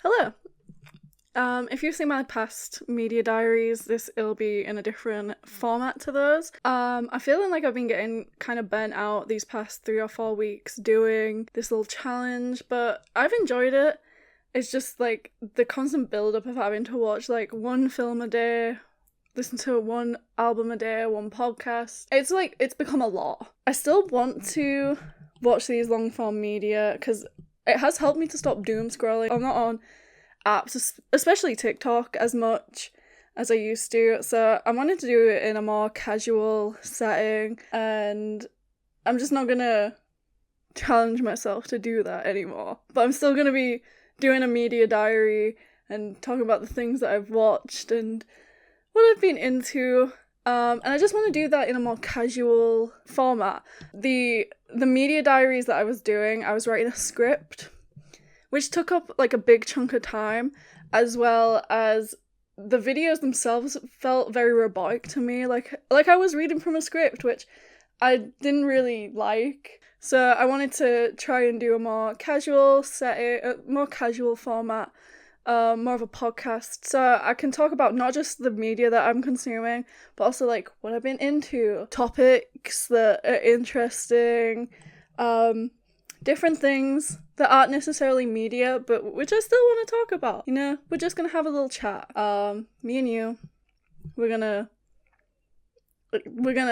Hello. If you've seen my past media diaries, it'll be in a different format to those. I'm feeling like I've been getting kind of burnt out these past 3 or 4 weeks doing this little challenge, but I've enjoyed it. It's just like the constant build-up of having to watch like one film a day, listen to one album a day, one podcast. It's become a lot. I still want to watch these long-form media because it has helped me to stop doom scrolling. I'm not on apps, especially TikTok, as much as I used to. So I wanted to do it in a more casual setting, and I'm just not gonna challenge myself to do that anymore. But I'm still gonna be doing a media diary and talking about the things that I've watched and what I've been into. And I just want to do that in a more casual format. The media diaries that I was doing, I was writing a script, which took up like a big chunk of time, as well as the videos themselves felt very robotic to me. Like I was reading from a script, which I didn't really like. So I wanted to try and do a more casual setting, a more casual format, more of a podcast, so I can talk about not just the media that I'm consuming, but also like what I've been into, topics that are interesting, different things that aren't necessarily media, but which I still want to talk about. You know, we're just gonna have a little chat. Me and you, we're gonna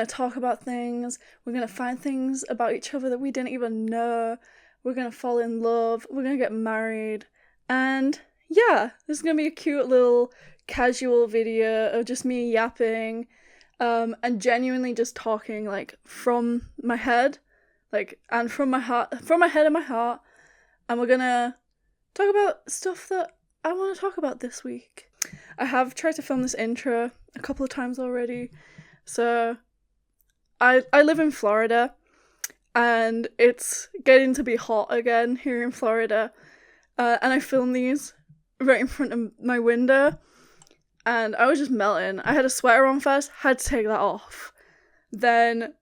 talk about things. We're gonna find things about each other that we didn't even know. We're gonna fall in love. We're gonna get married, and yeah, this is gonna be a cute little casual video of just me yapping, and genuinely just talking like from my head, and from my head and my heart, and we're gonna talk about stuff that I want to talk about this week. I have tried to film this intro a couple of times already, so I live in Florida, and it's getting to be hot again here in Florida, and I film these right in front of my window, and I was just melting. I had a sweater on first, had to take that off. Then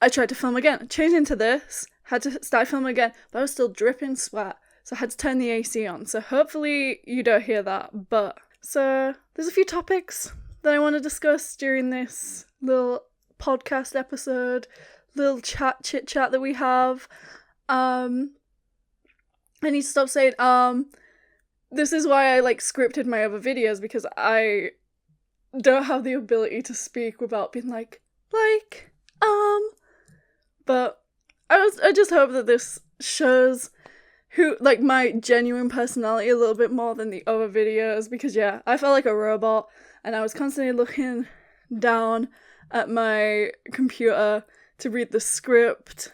I tried to film again, changed into this, had to start filming again, but I was still dripping sweat, so I had to turn the AC on. So hopefully you don't hear that. But so there's a few topics that I want to discuss during this little podcast episode, little chit chat that we have. I need to stop saying this is why I scripted my other videos, because I don't have the ability to speak without being but I just hope that this shows who my genuine personality a little bit more than the other videos, because yeah, I felt like a robot and I was constantly looking down at my computer to read the script.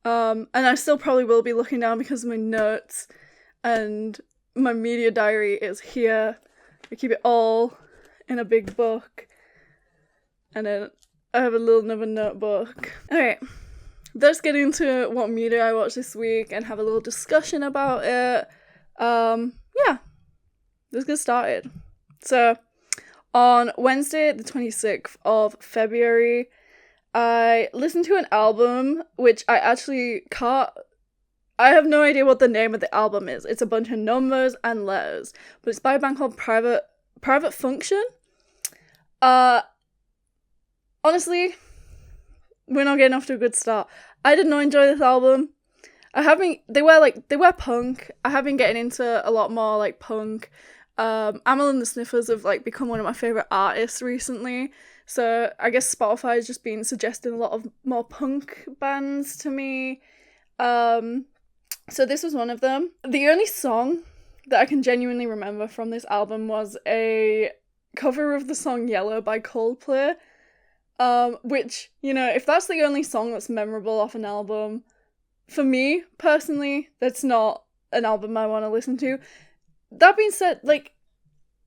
And I still probably will be looking down because of my notes, and my media diary is here. I keep it all in a big book, and then I have another notebook. Alright, let's get into what media I watched this week and have a little discussion about it. Yeah, let's get started. So, on Wednesday, the 26th of February, I listened to an album, which I actually can't... I have no idea what the name of the album is. It's a bunch of numbers and letters, but it's by a band called Private Function. Honestly, we're not getting off to a good start. I did not enjoy this album. They were punk. I have been getting into a lot more punk. Amyl and the Sniffers have become one of my favourite artists recently, so I guess Spotify has just been suggesting a lot of more punk bands to me. So this was one of them. The only song that I can genuinely remember from this album was a cover of the song Yellow by Coldplay, which, if that's the only song that's memorable off an album, for me, personally, that's not an album I want to listen to. That being said,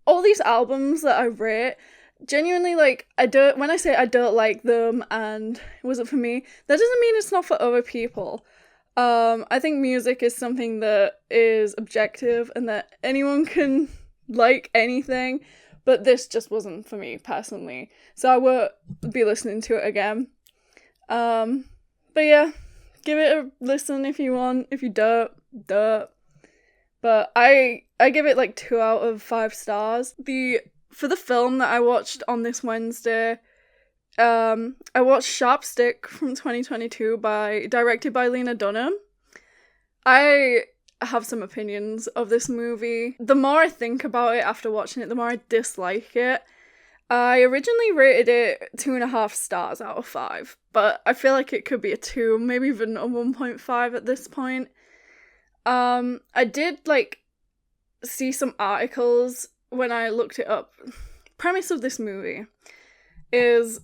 all these albums that I rate, genuinely, when I say I don't like them and it wasn't for me, that doesn't mean it's not for other people. I think music is something that is objective and that anyone can like anything, but this just wasn't for me personally, so I won't be listening to it again. But yeah, give it a listen if you want. If you don't. But But I give it like 2 out of 5 stars. For the film that I watched on this Wednesday, I watched Sharp Stick from 2022 directed by Lena Dunham. I have some opinions of this movie. The more I think about it after watching it, the more I dislike it. I originally rated it 2.5 stars out of 5, but I feel like it could be a 2, maybe even a 1.5 at this point. I did like see some articles when I looked it up. Premise of this movie is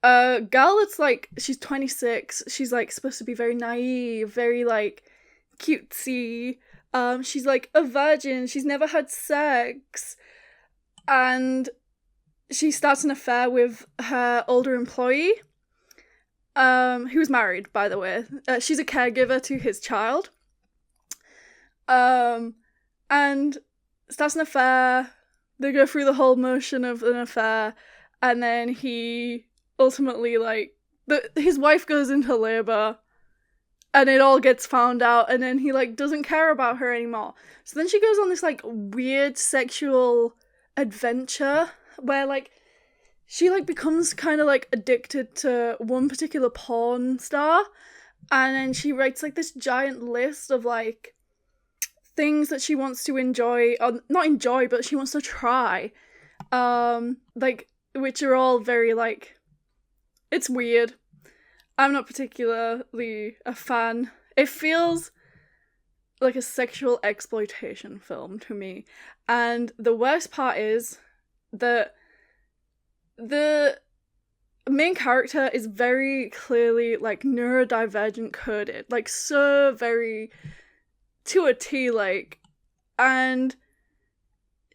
a girl that's like, she's 26, she's like supposed to be very naive, very like cutesy. She's like a virgin, she's never had sex, and she starts an affair with her older employee, who's married, by the way. She's a caregiver to his child. And starts an affair. They go through the whole motion of an affair, and then he ultimately, like, his wife goes into labor, and it all gets found out, and then he, like, doesn't care about her anymore. So then she goes on this, like, weird sexual adventure where, like, she, like, becomes kind of, like, addicted to one particular porn star, and then she writes, like, this giant list of, like, things that she wants to enjoy, or not enjoy, but she wants to try, like, which are all very, like, it's weird. I'm not particularly a fan. It feels like a sexual exploitation film to me, and the worst part is that the main character is very clearly, like, neurodivergent coded, like, so very to a T, like, and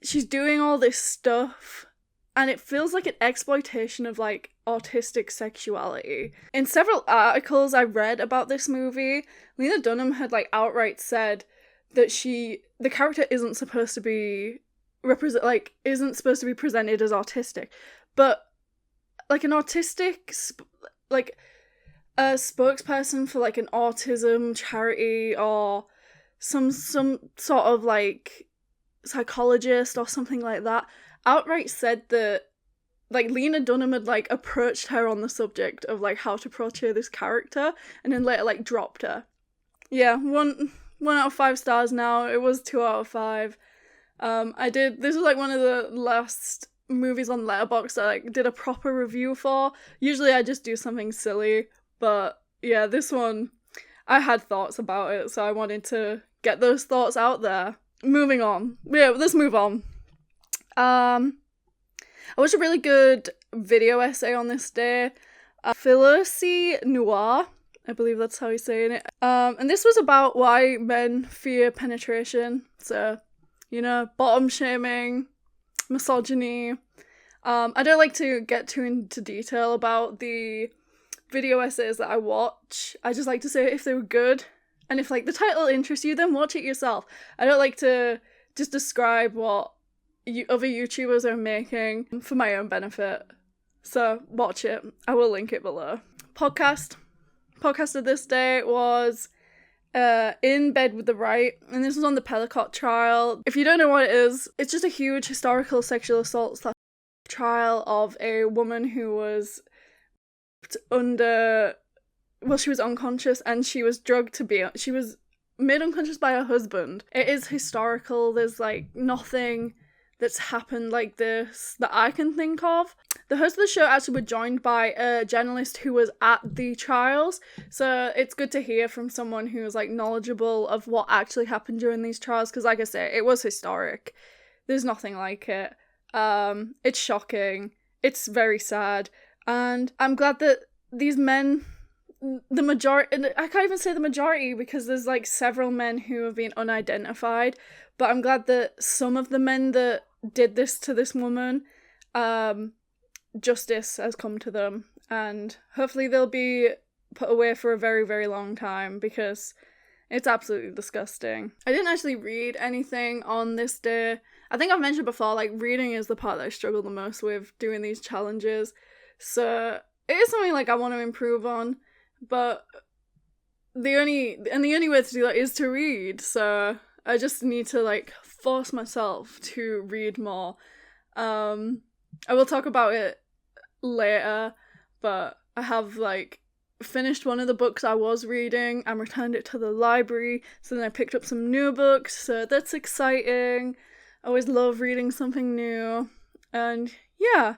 she's doing all this stuff, and it feels like an exploitation of, like, autistic sexuality. In several articles I read about this movie, Lena Dunham had, like, outright said that the character isn't supposed to be isn't supposed to be presented as autistic, but, like, an autistic, a spokesperson for, like, an autism charity, or some sort of, like, psychologist or something like that, outright said that, like, Lena Dunham had, like, approached her on the subject of, like, how to portray this character, and then later, like, dropped her. Yeah, 1 out of 5 stars now. It was 2 out of 5. This was, like, one of the last movies on Letterboxd that I, like, did a proper review for. Usually I just do something silly, but yeah, this one, I had thoughts about it, so I wanted to get those thoughts out there. Moving on. Yeah, let's move on. I watched a really good video essay on this day. Philosophie Noir, I believe that's how he's saying it. And this was about why men fear penetration. So, you know, bottom shaming, misogyny. I don't like to get too into detail about the video essays that I watch. I just like to say if they were good, and if, like, the title interests you, then watch it yourself. I don't like to just describe what other YouTubers are making for my own benefit. So watch it. I will link it below. Podcast of this day was In Bed with the Right, and this was on the Pellicott trial. If you don't know what it is, it's just a huge historical sexual assault trial of a woman who was she was unconscious, and she was she was made unconscious by her husband. It is historical. There's, like, nothing that's happened like this that I can think of. The hosts of the show actually were joined by a journalist who was at the trials, so it's good to hear from someone who is, like, knowledgeable of what actually happened during these trials, because, like I say, it was historic. There's nothing like it. It's shocking. It's very sad, and I'm glad that these men, the majority, and I can't even say the majority because there's, like, several men who have been unidentified, but I'm glad that some of the men that did this to this woman, justice has come to them, and hopefully they'll be put away for a very, very long time, because it's absolutely disgusting. I didn't actually read anything on this day. I think I've mentioned before, like, reading is the part that I struggle the most with doing these challenges, so it is something, like, I want to improve on, but the only way to do that is to read, so I just need to like force myself to read more. I will talk about it later, but I have like finished one of the books I was reading and returned it to the library, so then I picked up some new books, so that's exciting. I always love reading something new, and yeah.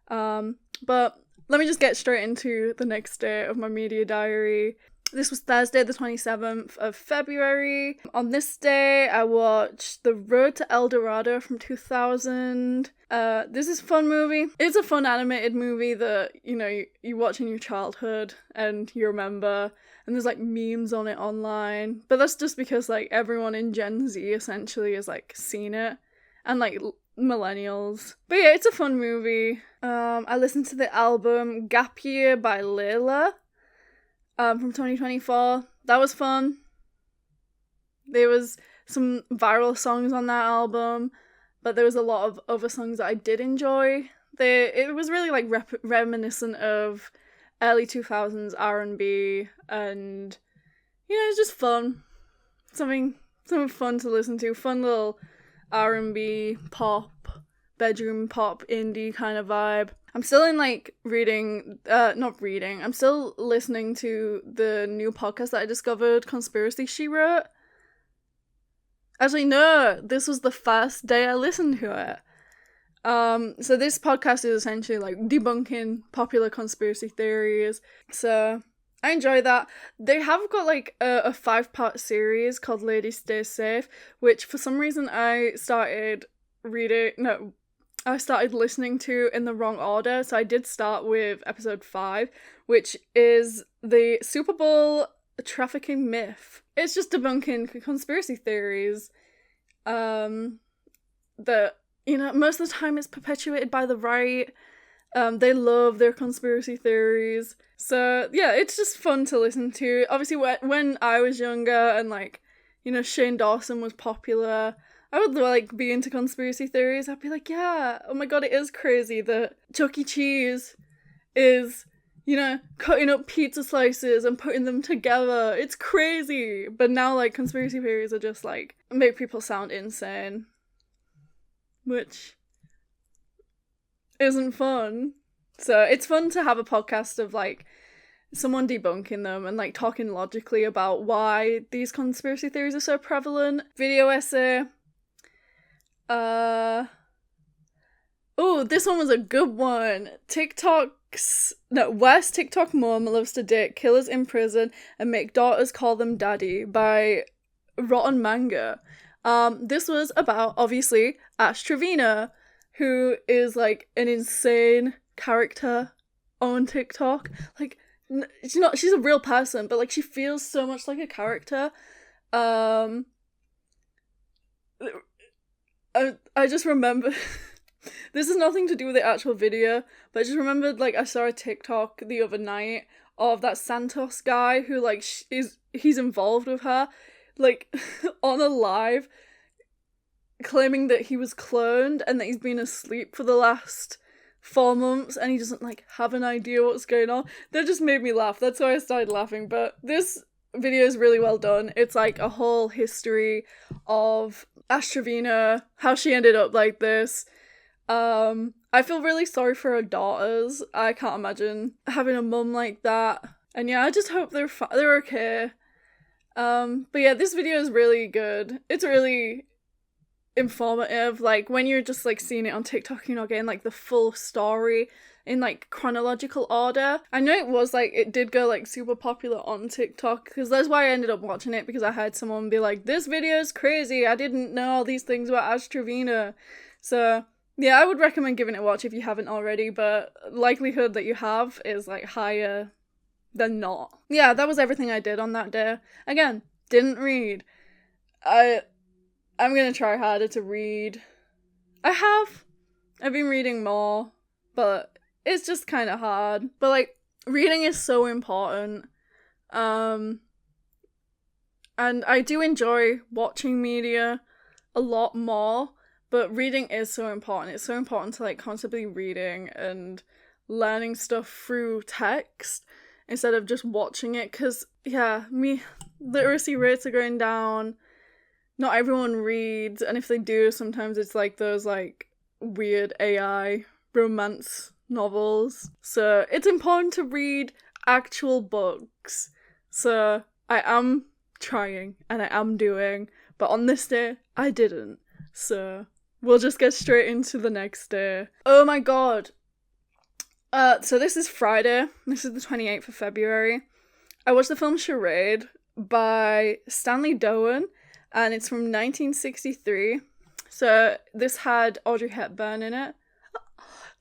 But let me just get straight into the next day of my media diary. This was Thursday the 27th of February. On this day, I watched The Road to El Dorado from 2000. This is a fun movie. It's a fun animated movie that, you watch in your childhood and you remember. And there's, like, memes on it online. But that's just because, like, everyone in Gen Z essentially has, like, seen it. And, like, millennials. But yeah, it's a fun movie. I listened to the album Gap Year by Layla. From 2024. That was fun. There was some viral songs on that album, but there was a lot of other songs that I did enjoy. It was really like reminiscent of early 2000s R&B, and it's just fun. Something fun to listen to. Fun little R&B pop, bedroom pop, indie kind of vibe. I'm still in like I'm still listening to the new podcast that I discovered, Conspiracy She Wrote. Actually, no, this was the first day I listened to it. So this podcast is essentially like debunking popular conspiracy theories. So I enjoy that. They have got like a 5-part series called Ladies Stay Safe, which for some reason I started listening to in the wrong order, so I did start with episode 5, which is the Super Bowl trafficking myth. It's just debunking conspiracy theories that, most of the time it's perpetuated by the right. They love their conspiracy theories. So, yeah, it's just fun to listen to. Obviously, when I was younger and, like, Shane Dawson was popular, I would, like, be into conspiracy theories. I'd be like, yeah, oh my god, it is crazy that Chuck E. Cheese is, cutting up pizza slices and putting them together. It's crazy. But now, like, conspiracy theories are just, like, make people sound insane. Which isn't fun. So it's fun to have a podcast of, like, someone debunking them and, like, talking logically about why these conspiracy theories are so prevalent. Video essay. This one was a good one. Worst TikTok mom loves to date killers in prison and make daughters call them daddy by Rotten Manga. This was about, obviously, Ash Trevina, who is, like, an insane character on TikTok. Like, she's a real person, but, like, she feels so much like a character. I just remember, this has nothing to do with the actual video, but I just remembered, like, I saw a TikTok the other night of that Santos guy who, like, he's involved with her, like, on a live, claiming that he was cloned and that he's been asleep for the last 4 months and he doesn't, like, have an idea what's going on. That just made me laugh. That's why I started laughing. But this video is really well done. It's, like, a whole history of Ash Trevina, how she ended up like this. I feel really sorry for her daughters. I can't imagine having a mum like that. And yeah, I just hope they're okay. But yeah, this video is really good. It's really informative. Like, when you're just, like, seeing it on TikTok, you're not getting, like, the full story in, like, chronological order. I know it did go, like, super popular on TikTok, because that's why I ended up watching it, because I heard someone be like, this video is crazy, I didn't know all these things about Ash Trevina. So yeah, I would recommend giving it a watch if you haven't already, but likelihood that you have is, like, higher than not. Yeah, that was everything I did on that day. Again, didn't read. I'm gonna try harder to read. I've been reading more, but it's just kind of hard. But, like, reading is so important. And I do enjoy watching media a lot more, but reading is so important. It's so important to, like, constantly reading and learning stuff through text instead of just watching it, because, yeah, literacy rates are going down. not everyone reads, and if they do, sometimes it's like those like weird AI romance novels. So it's important to read actual books. So I am trying and I am doing, but on this day I didn't. So we'll just get straight into the next day. Oh my god. So this is Friday. This is the 28th of February. I watched the film Charade by Stanley Donen, and it's from 1963. So this had Audrey Hepburn in it.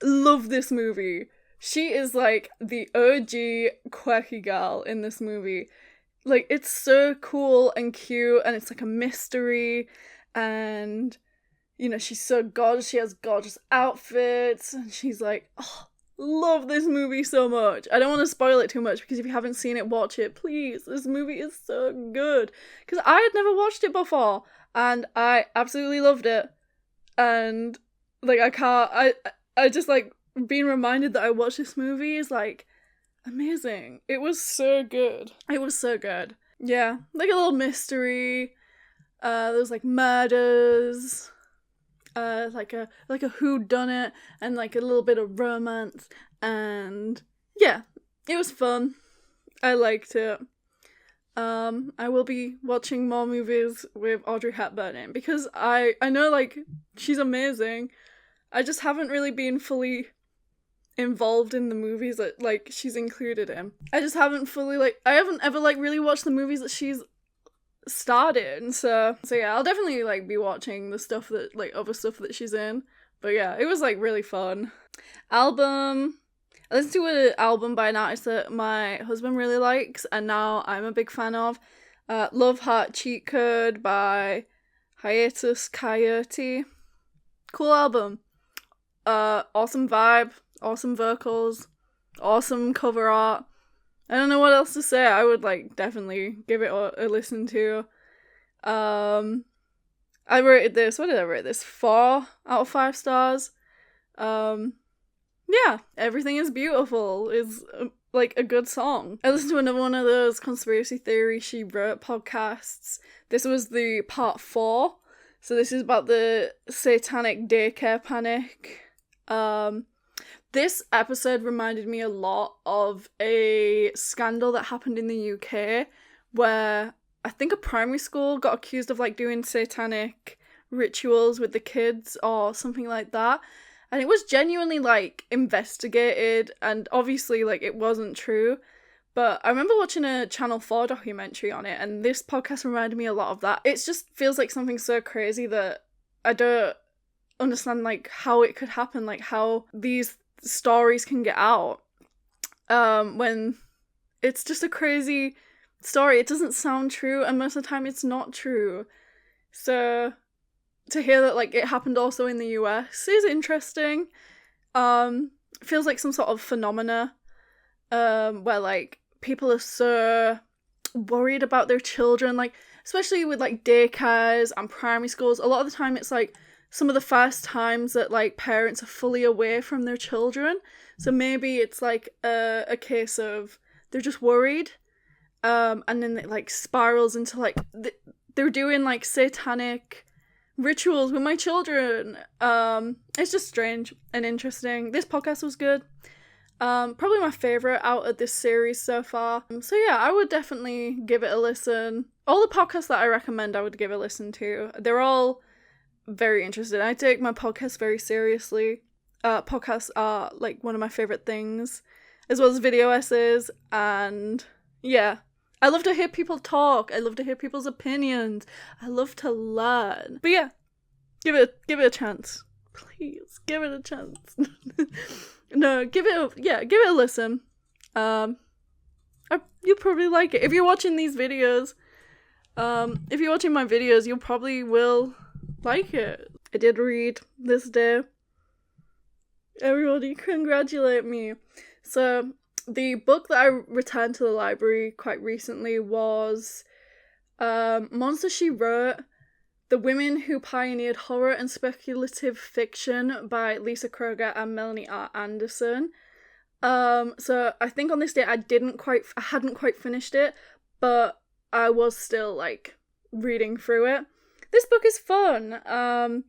Love this movie. She is like the OG quirky girl in this movie. Like, it's so cool and cute, and it's like a mystery, and you know, she's so gorgeous. She has gorgeous outfits, and she's like, oh, love this movie so much. I don't want to spoil it too much, because if you haven't seen it, watch it, please. This movie is so good. Because I had never watched it before, and I absolutely loved it. And like, I just like being reminded that I watched this movie is like amazing. It was so good. It was so good. Yeah, like a little mystery. There's like murders. Like a whodunit, and like a little bit of romance, and yeah, it was fun. I liked it. I will be watching more movies with Audrey Hepburn in, because I know like she's amazing. I just haven't really been fully involved in the movies that like she's included in. I just haven't fully I haven't ever like really watched the movies that she's started, so yeah, I'll definitely like be watching the stuff that like other stuff that she's in. But yeah, it was like really fun. Album, I listened to an album by an artist that my husband really likes, and now I'm a big fan of. Love Heart Cheat Code by Hiatus Coyote. Cool album. Awesome vibe, awesome vocals, awesome cover art. I don't know what else to say. I would like definitely give it a listen to. I rated this, what did I rate this? 4 out of 5 stars. Yeah, Everything is Beautiful is like a good song. I listened to another one of those Conspiracy Theory She Wrote podcasts. This was the part 4. So this is about the satanic daycare panic. This episode reminded me a lot of a scandal that happened in the UK where I think a primary school got accused of like doing satanic rituals with the kids or something like that. And it was genuinely like investigated, and obviously like it wasn't true. But I remember watching a Channel 4 documentary on it, and this podcast reminded me a lot of that. It just feels like something so crazy that I don't understand like how it could happen, like how these stories can get out when it's just a crazy story. It doesn't sound true, and most of the time it's not true. So to hear that like it happened also in the US is interesting. Feels like some sort of phenomena where like people are so worried about their children, like especially with like daycares and primary schools. A lot of the time it's like some of the first times that like parents are fully away from their children, so maybe it's like a case of they're just worried, and then it like spirals into like they're doing like satanic rituals with my children. It's just strange and interesting. This podcast was good. Probably my favorite out of this series so far. So yeah, I would definitely give it a listen. All the podcasts that I recommend I would give a listen to. They're all very interesting. I take my podcast very seriously. Podcasts are like one of my favorite things, as well as video essays, and yeah, I love to hear people talk. I love to hear people's opinions. I love to learn. But yeah, give it a chance. Please give it a chance. No, give it a listen. You'll probably like it if you're watching these videos. If you're watching my videos, you probably will like it. I did read this day. Everybody congratulate me. So the book that I returned to the library quite recently was Monster She Wrote, The Women Who Pioneered Horror and Speculative Fiction by Lisa Kroger and Melanie R. Anderson. So I think on this day I hadn't quite finished it, but I was still like reading through it. this book is fun.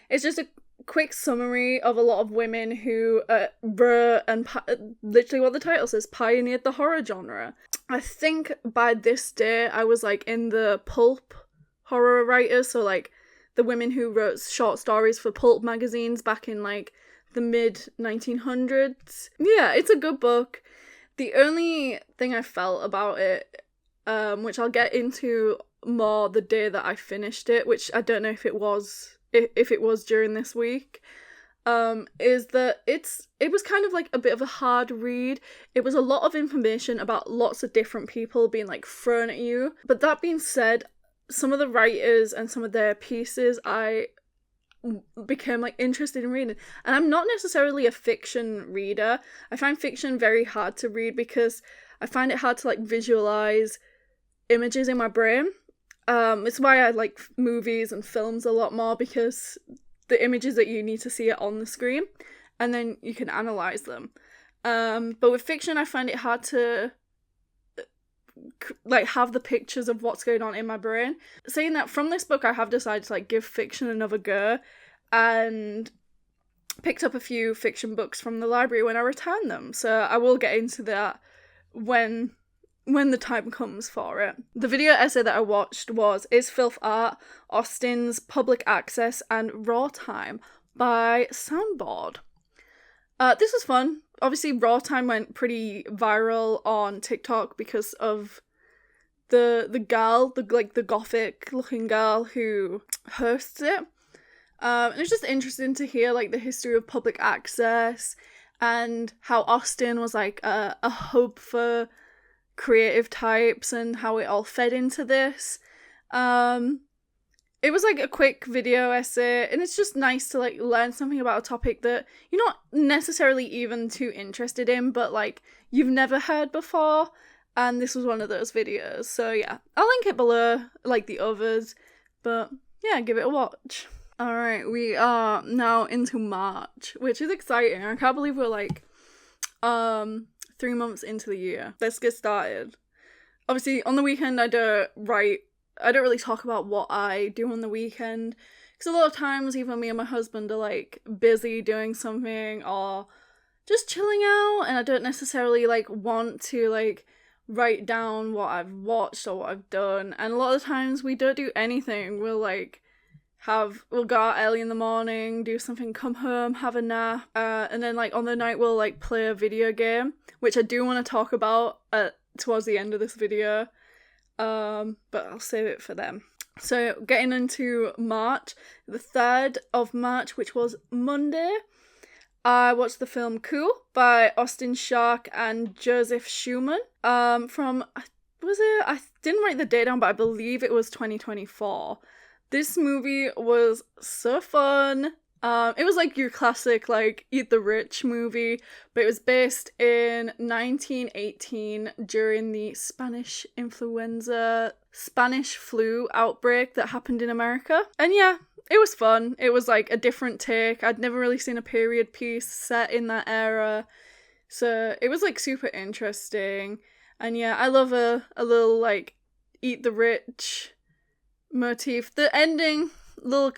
It's just a quick summary of a lot of women who wrote and literally what the title says, pioneered the horror genre. I think by this day I was like in the pulp horror writers, so like the women who wrote short stories for pulp magazines back in like the mid 1900s. Yeah, it's a good book. The only thing I felt about it, which I'll get into more the day that I finished it, which I don't know if it was during this week, is that it was kind of like a bit of a hard read. It was a lot of information about lots of different people being like thrown at you. But that being said, some of the writers and some of their pieces I became like interested in reading. And I'm not necessarily a fiction reader. I find fiction very hard to read because I find it hard to like visualize images in my brain. It's why I like movies and films a lot more, because the images that you need to see it on the screen and then you can analyze them. But with fiction, I find it hard to like have the pictures of what's going on in my brain. Saying that, from this book I have decided to like give fiction another go and picked up a few fiction books from the library when I returned them. So I will get into that when the time comes for it. The video essay that I watched was Is Filth Art? Austen's Public Access and Raw Time by Soundboard. This was fun. Obviously, Raw Time went pretty viral on TikTok because of the girl, the gothic looking girl who hosts it. And it's just interesting to hear like the history of public access and how Austen was like a hub for creative types and how it all fed into this. It was like a quick video essay, and it's just nice to like learn something about a topic that you're not necessarily even too interested in, but like you've never heard before, and this was one of those videos. So yeah, I'll link it below like the others, but yeah, give it a watch. Alright, we are now into March, which is exciting. I can't believe we're like 3 months into the year. Let's get started. Obviously, on the weekend I don't really talk about what I do on the weekend, because a lot of times either me and my husband are like busy doing something or just chilling out, and I don't necessarily like want to like write down what I've watched or what I've done. And a lot of times we don't do anything. We'll go out early in the morning, do something, come home, have a nap, and then like on the night we'll like play a video game, which I do want to talk about towards the end of this video, but I'll save it for them. So getting into March, the 3rd of March, which was Monday, I watched the film Cool by Austin Shark and Joseph Schumann, from, I didn't write the date down, but I believe it was 2024. This movie was so fun. It was like your classic like Eat the Rich movie, but it was based in 1918 during the Spanish flu outbreak that happened in America. And yeah, it was fun. It was like a different take. I'd never really seen a period piece set in that era, so it was like super interesting. And yeah, I love a little like Eat the Rich motif. The ending, a little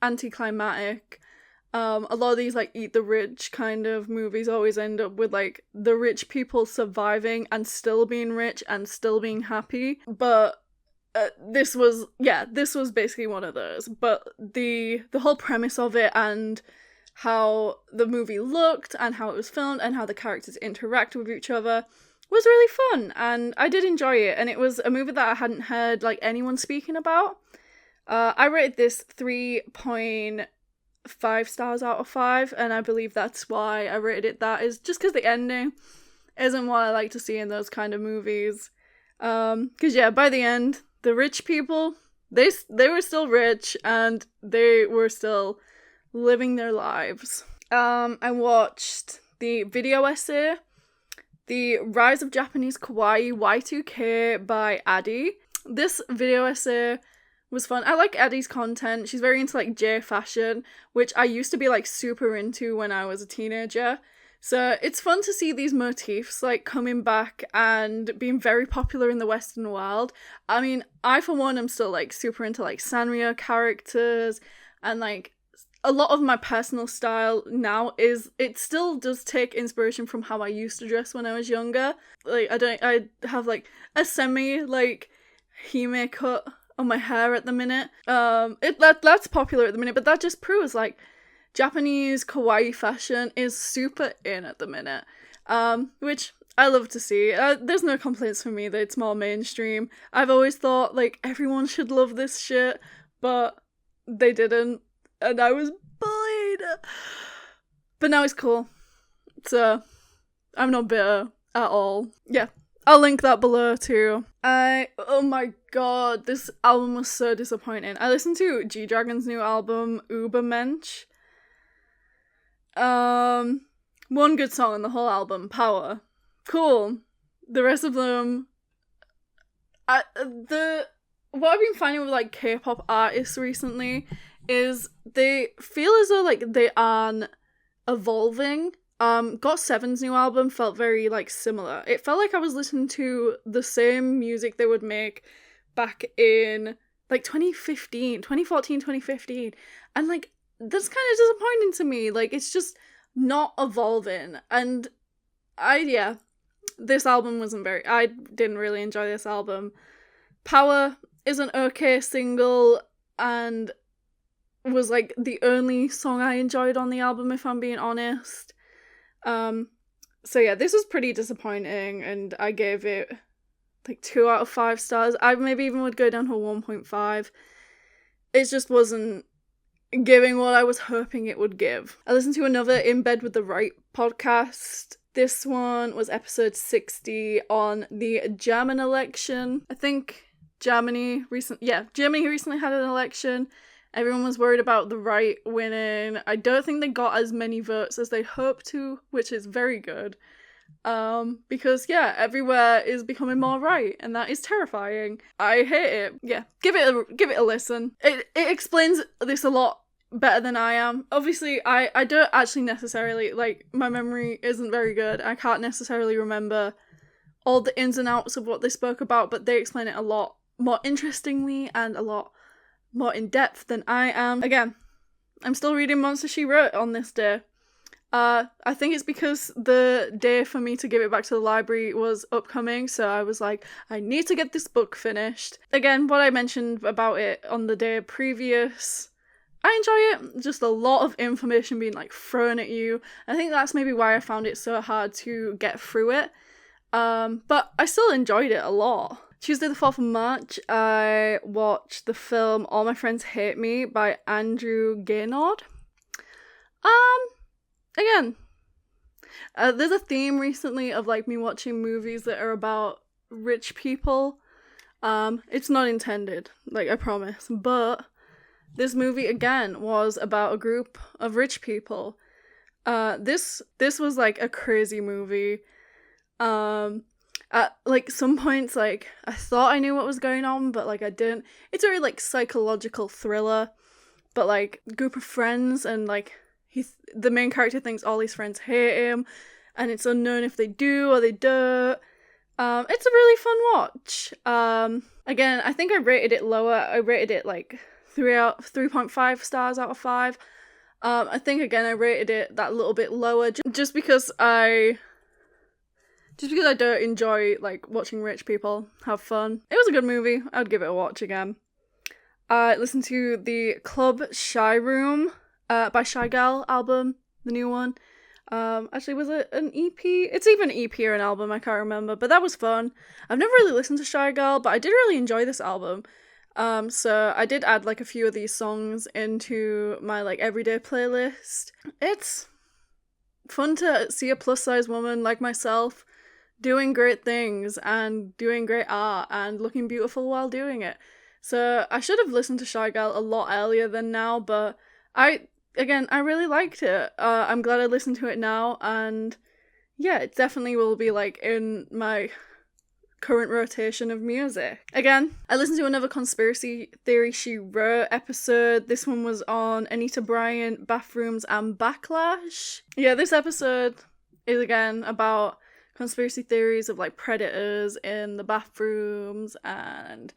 anticlimactic. A lot of these like Eat the Rich kind of movies always end up with like the rich people surviving and still being rich and still being happy. But this was basically one of those. But the whole premise of it and how the movie looked and how it was filmed and how the characters interact with each other was really fun, and I did enjoy it. And it was a movie that I hadn't heard like anyone speaking about. I rated this 3.5 stars out of 5, and I believe that's why I rated it that, is just because the ending isn't what I like to see in those kind of movies. Because yeah, by the end, the rich people, they were still rich and they were still living their lives. I watched the video essay, The Rise of Japanese Kawaii Y2K by Addie. This video essay was fun. I like Addie's content. She's very into like J fashion, which I used to be like super into when I was a teenager. So it's fun to see these motifs like coming back and being very popular in the Western world. I mean, I for one am still like super into like Sanrio characters, and like a lot of my personal style now is, it still does take inspiration from how I used to dress when I was younger. Like I have like a semi like hime cut on my hair at the minute. That's popular at the minute, but that just proves like Japanese kawaii fashion is super in at the minute, which I love to see. There's no complaints from me that it's more mainstream. I've always thought like everyone should love this shit, but they didn't, and I was bullied. But now it's cool, so I'm not bitter at all. Yeah, I'll link that below too. Oh my god, this album was so disappointing. I listened to G-Dragon's new album, Ubermensch. One good song on the whole album, Power. Cool. The rest of them, what I've been finding with like K-pop artists recently is they feel as though like they aren't evolving. GOT7's new album felt very like similar. It felt like I was listening to the same music they would make back in like 2014, 2015, and like that's kind of disappointing to me. Like, it's just not evolving. And this album I didn't really enjoy this album. Power is an okay single and was like the only song I enjoyed on the album, if I'm being honest. So yeah, this was pretty disappointing, and I gave it like 2 out of 5 stars. I maybe even would go down to 1.5. It just wasn't giving what I was hoping it would give. I listened to another In Bed with the Right podcast. This one was episode 60 on the German election. I think Germany recently had an election. Everyone was worried about the right winning. I don't think they got as many votes as they hoped to, which is very good. Because everywhere is becoming more right, and that is terrifying. I hate it. Yeah, give it a listen. It explains this a lot better than I am. Obviously, I don't actually necessarily, like, my memory isn't very good. I can't necessarily remember all the ins and outs of what they spoke about, but they explain it a lot more interestingly and a lot more in depth than I am. Again, I'm still reading Monster She Wrote on this day. I think it's because the day for me to give it back to the library was upcoming, so I was like, I need to get this book finished. Again, what I mentioned about it on the day previous, I enjoy it, just a lot of information being like thrown at you. I think that's maybe why I found it so hard to get through it, but I still enjoyed it a lot. Tuesday the 4th of March, I watched the film All My Friends Hate Me by Andrew Gaynord. Again, there's a theme recently of like me watching movies that are about rich people. It's not intended, like, I promise, but this movie again was about a group of rich people. This was like a crazy movie. At like some points, like, I thought I knew what was going on, but like I didn't. It's a very like psychological thriller, but like group of friends, and like the main character thinks all his friends hate him, and it's unknown if they do or they don't. It's a really fun watch. Again, I think I rated it lower. I rated it like 3.5 stars out of 5. I think again I rated it that little bit lower just because I don't enjoy like watching rich people have fun. It was a good movie. I would give it a watch again. I listened to the Club Shy Room by Shy Girl album, the new one. Actually, was it an EP? It's even an EP or an album, I can't remember, but that was fun. I've never really listened to Shy Girl, but I did really enjoy this album. So I did add like a few of these songs into my like everyday playlist. It's fun to see a plus size woman like myself doing great things and doing great art and looking beautiful while doing it. So I should have listened to Shy Girl a lot earlier than now, but I really liked it. I'm glad I listened to it now, and yeah, it definitely will be like in my current rotation of music. Again, I listened to another Conspiracy Theory She Wrote episode. This one was on Anita Bryant, Bathrooms and Backlash. Yeah, this episode is again about conspiracy theories of like predators in the bathrooms and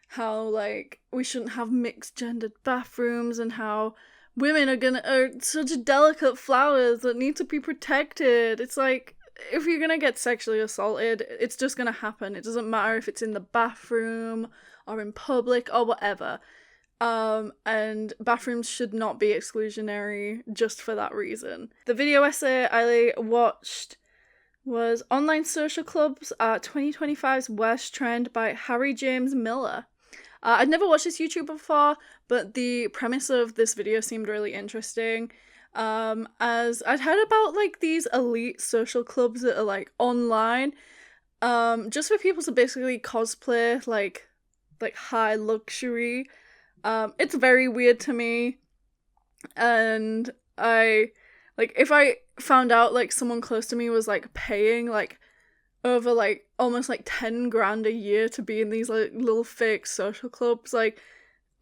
how like we shouldn't have mixed gendered bathrooms and how women are such delicate flowers that need to be protected. It's like, if you're gonna get sexually assaulted, it's just gonna happen. It doesn't matter if it's in the bathroom or in public or whatever. And bathrooms should not be exclusionary just for that reason. The video essay I watched was Online Social Clubs 2025's Worst Trend by Harry James Miller. I'd never watched this YouTuber before, but the premise of this video seemed really interesting. As I'd heard about like these elite social clubs that are like online, just for people to basically cosplay like high luxury. It's very weird to me, and if I found out like someone close to me was like paying like over like almost like 10 grand a year to be in these like little fake social clubs, like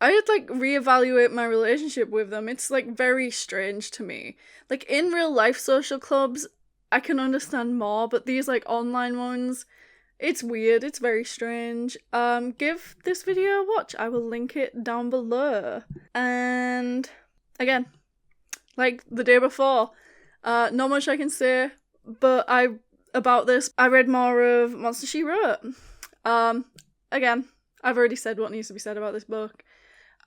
I'd like reevaluate my relationship with them. It's like very strange to me. Like in real life social clubs, I can understand more, but these like online ones, it's weird. It's very strange. Give this video a watch. I will link it down below. And again, like the day before, not much I can say, but I read more of Monster She Wrote. Again, I've already said what needs to be said about this book,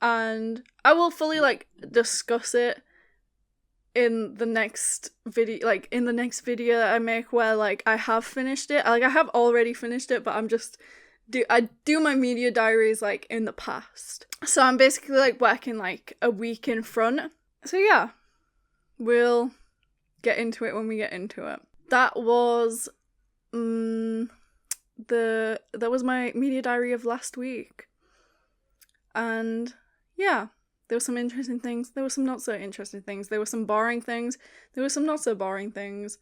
and I will fully like discuss it in the next video, that I make where like I have finished it. Like I have already finished it, but I do my media diaries like in the past. So I'm basically like working like a week in front. So yeah, we'll get into it when we get into it. That was that was my media diary of last week. And yeah, there were some interesting things, there were some not so interesting things, there were some boring things, there were some not so boring things.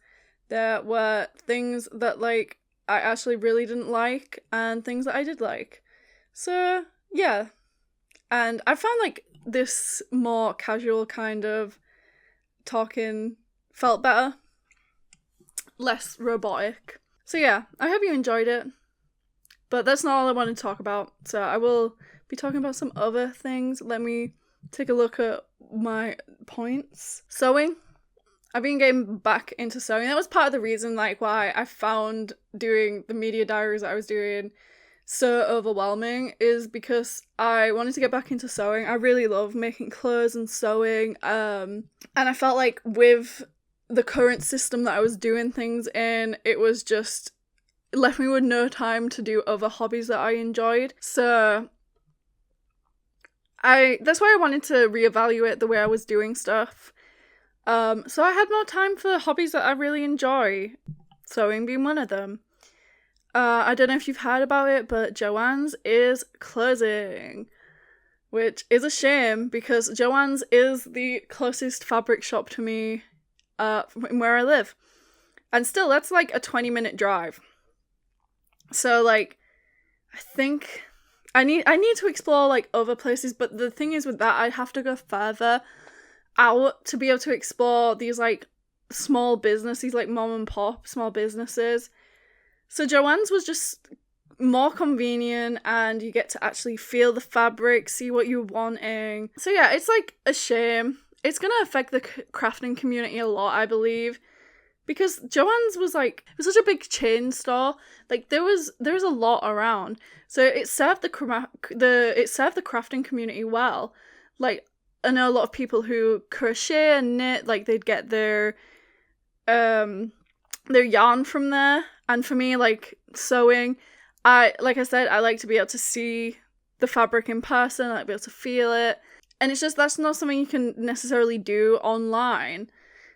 There were things that like I actually really didn't like and things that I did like. So yeah. And I found like this more casual kind of talking felt better, less robotic. So yeah, I hope you enjoyed it. But that's not all I want to talk about. So I will be talking about some other things. Let me take a look at my points. Sewing. I've been getting back into sewing. That was part of the reason like why I found doing the media diaries that I was doing so overwhelming, is because I wanted to get back into sewing. I really love making clothes and sewing. And I felt like with the current system that I was doing things in, it was just left me with no time to do other hobbies that I enjoyed. So that's why I wanted to reevaluate the way I was doing stuff. So I had more time for hobbies that I really enjoy, sewing being one of them. I don't know if you've heard about it, but Joann's is closing, which is a shame because Joann's is the closest fabric shop to me from where I live. And still, that's like a 20-minute drive. So like, I think I need to explore like other places, but the thing is with that, I'd have to go further out to be able to explore these like small businesses, like mom and pop small businesses. So Joann's was just more convenient, and you get to actually feel the fabric, see what you're wanting. So yeah, it's like a shame. It's gonna affect the crafting community a lot, I believe, because Joann's was like, it was such a big chain store. Like there was a lot around, so it served the crafting community well. Like I know a lot of people who crochet and knit, like they'd get their yarn from there. And for me, like sewing, like I said, I like to be able to see the fabric in person, I like to be able to feel it. And it's just, that's not something you can necessarily do online.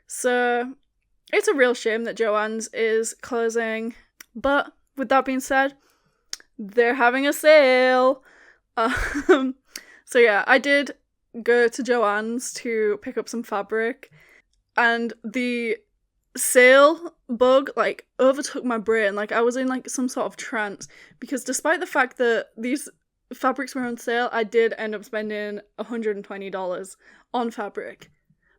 So it's a real shame that Joann's is closing. But with that being said, they're having a sale. So yeah, I did go to Joann's to pick up some fabric, and the sale bug like overtook my brain. Like I was in like some sort of trance, because despite the fact that these fabrics were on sale, I did end up spending $120 on fabric.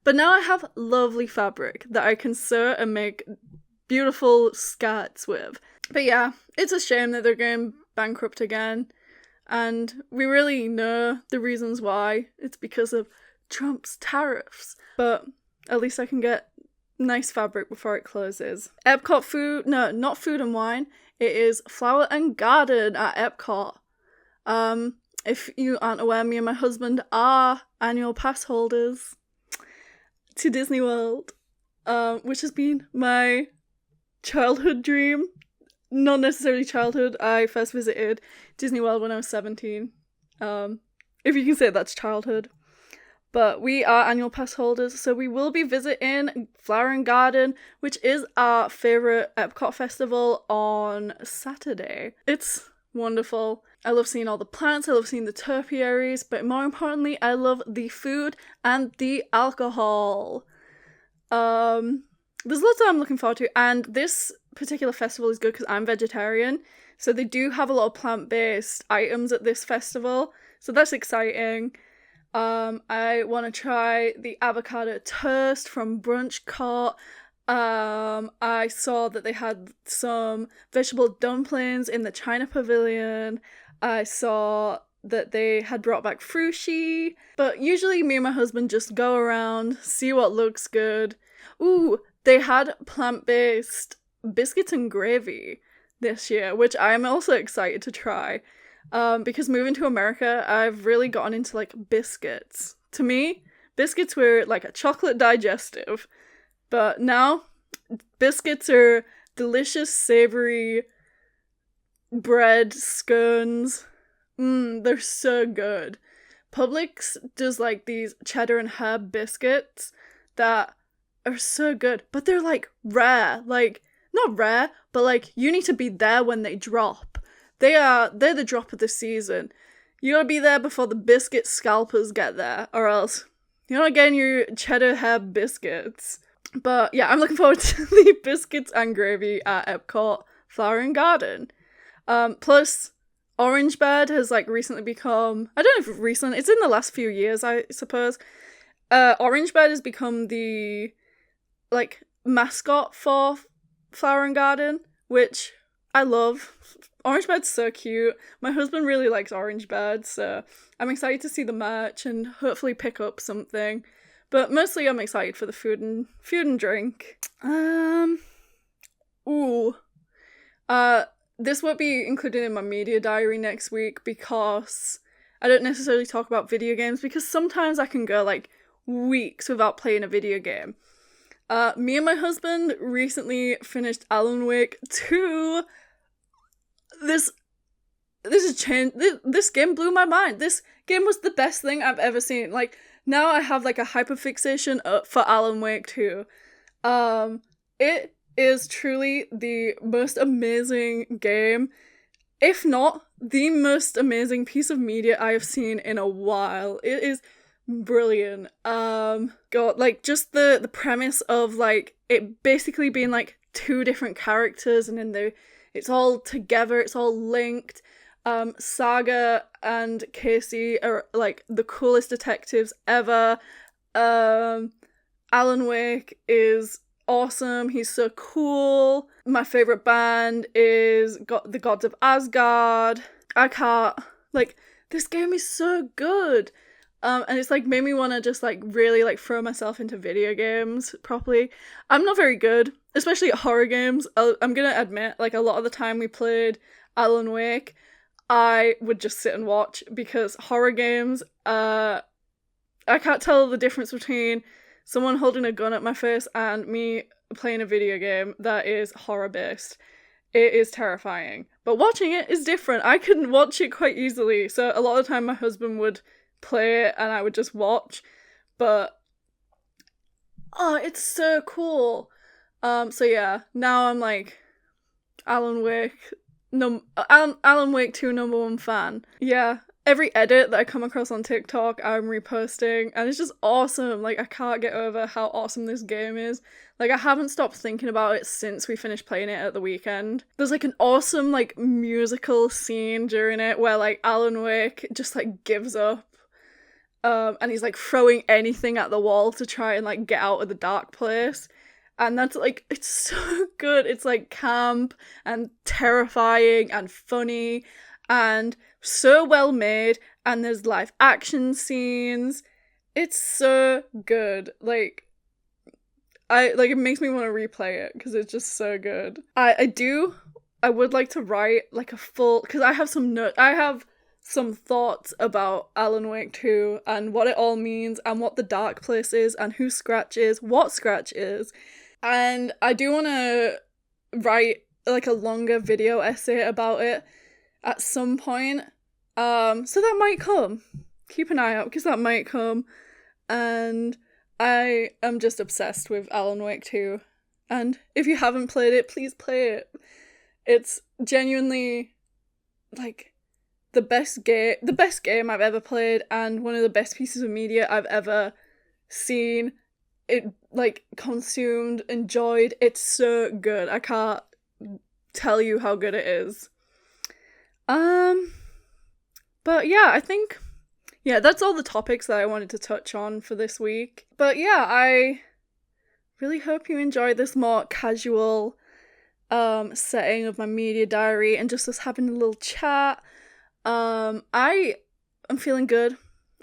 But now I have lovely fabric that I can sew and make beautiful skirts with. But yeah, it's a shame that they're going bankrupt again. And we really know the reasons why. It's because of Trump's tariffs. But at least I can get nice fabric before it closes. Epcot food, no, not Food and Wine. It is Flower and Garden at Epcot. If you aren't aware, me and my husband are annual pass holders to Disney World, which has been my childhood dream. Not necessarily childhood. I first visited Disney World when I was 17. If you can say that's childhood. But we are annual pass holders, so we will be visiting Flower and Garden, which is our favourite Epcot festival, on Saturday. It's wonderful. I love seeing all the plants, I love seeing the topiaries, but more importantly, I love the food and the alcohol. There's lots that I'm looking forward to, and this particular festival is good because I'm vegetarian, so they do have a lot of plant-based items at this festival, so that's exciting. I want to try the avocado toast from Brunch Court. I saw that they had some vegetable dumplings in the China Pavilion. I saw that they had brought back frushi. But usually me and my husband just go around, see what looks good. Ooh, they had plant-based biscuits and gravy this year, which I'm also excited to try. Because moving to America, I've really gotten into, like, biscuits. To me, biscuits were like a chocolate digestive. But now, biscuits are delicious, savoury bread scones. They're so good. Publix does, like, these cheddar and herb biscuits that are so good. But they're, like, rare. Like, not rare, but, like, you need to be there when they drop. They're the drop of the season. You gotta be there before the biscuit scalpers get there, or else you're not getting your cheddar herb biscuits. But yeah, I'm looking forward to the biscuits and gravy at Epcot Flower and Garden. Plus, Orange Bird has, like, recently become, I don't know if recent, it's in the last few years, I suppose. Orange Bird has become the, like, mascot for Flower and Garden, which I love. Orange Bird's so cute. My husband really likes Orange Bird, so I'm excited to see the merch and hopefully pick up something. But mostly I'm excited for the food and drink. This won't be included in my media diary next week because I don't necessarily talk about video games, because sometimes I can go, like, weeks without playing a video game. Me and my husband recently finished Alan Wake 2. This game blew my mind. This game was the best thing I've ever seen. Like, now I have, like, a hyperfixation for Alan Wake 2. It is truly the most amazing game, if not the most amazing piece of media I have seen in a while. It is brilliant. Like, just the premise of, like, it basically being, like, two different characters, and then it's all together, it's all linked. Saga and Casey are, like, the coolest detectives ever. Alan Wake is awesome, he's so cool. My favourite band is the Gods of Asgard. This game is so good. And it's, like, made me want to just, like, really, like, throw myself into video games properly. I'm not very good, especially at horror games. I'm gonna admit, like, a lot of the time we played Alan Wake, I would just sit and watch, because horror games, I can't tell the difference between someone holding a gun at my face and me playing a video game that is horror-based. It is terrifying. But watching it is different. I can watch it quite easily, so a lot of the time my husband would play it and I would just watch, but it's so cool. So yeah, now I'm, like, Alan Wake 2 #1 fan. Yeah, every edit that I come across on TikTok I'm reposting, and it's just awesome. Like, I can't get over how awesome this game is. Like, I haven't stopped thinking about it since we finished playing it at the weekend. There's, like, an awesome, like, musical scene during it where, like, Alan Wake just, like, gives up. And he's, like, throwing anything at the wall to try and, like, get out of the dark place. And that's like, it's so good. It's like camp and terrifying and funny and so well made, and there's live action scenes. It's so good. Like, it makes me want to replay it because it's just so good. I would like to write like a full, because I have some thoughts about Alan Wake 2 and what it all means and what the dark place is and who Scratch is, what Scratch is. And I do want to write like a longer video essay about it at some point. So that might come. Keep an eye out because that might come. And I am just obsessed with Alan Wake 2. And if you haven't played it, please play it. It's genuinely like the best game I've ever played, and one of the best pieces of media I've ever seen. It like consumed, enjoyed. It's so good. I can't tell you how good it is. But yeah, I think that's all the topics that I wanted to touch on for this week. But yeah, I really hope you enjoyed this more casual setting of my media diary and just us having a little chat. I am feeling good.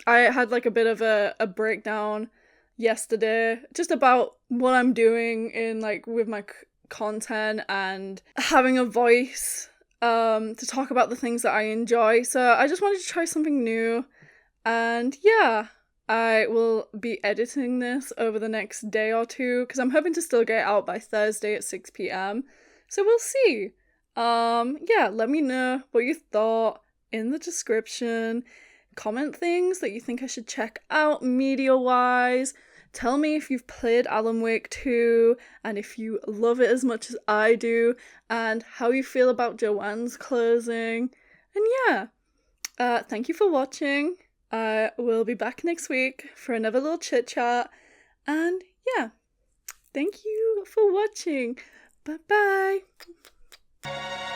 I had like a bit of a breakdown yesterday just about what I'm doing in like with my content and having a voice to talk about the things that I enjoy. So I just wanted to try something new, and yeah, I will be editing this over the next day or two because I'm hoping to still get it out by Thursday at 6 p.m. So we'll see. Yeah, let me know what you thought in the description. Comment things that you think I should check out media-wise. Tell me if you've played Alan Wake 2 and if you love it as much as I do, and how you feel about Joanne's closing. And yeah, thank you for watching. I will be back next week for another little chit chat. And yeah, thank you for watching. Bye bye.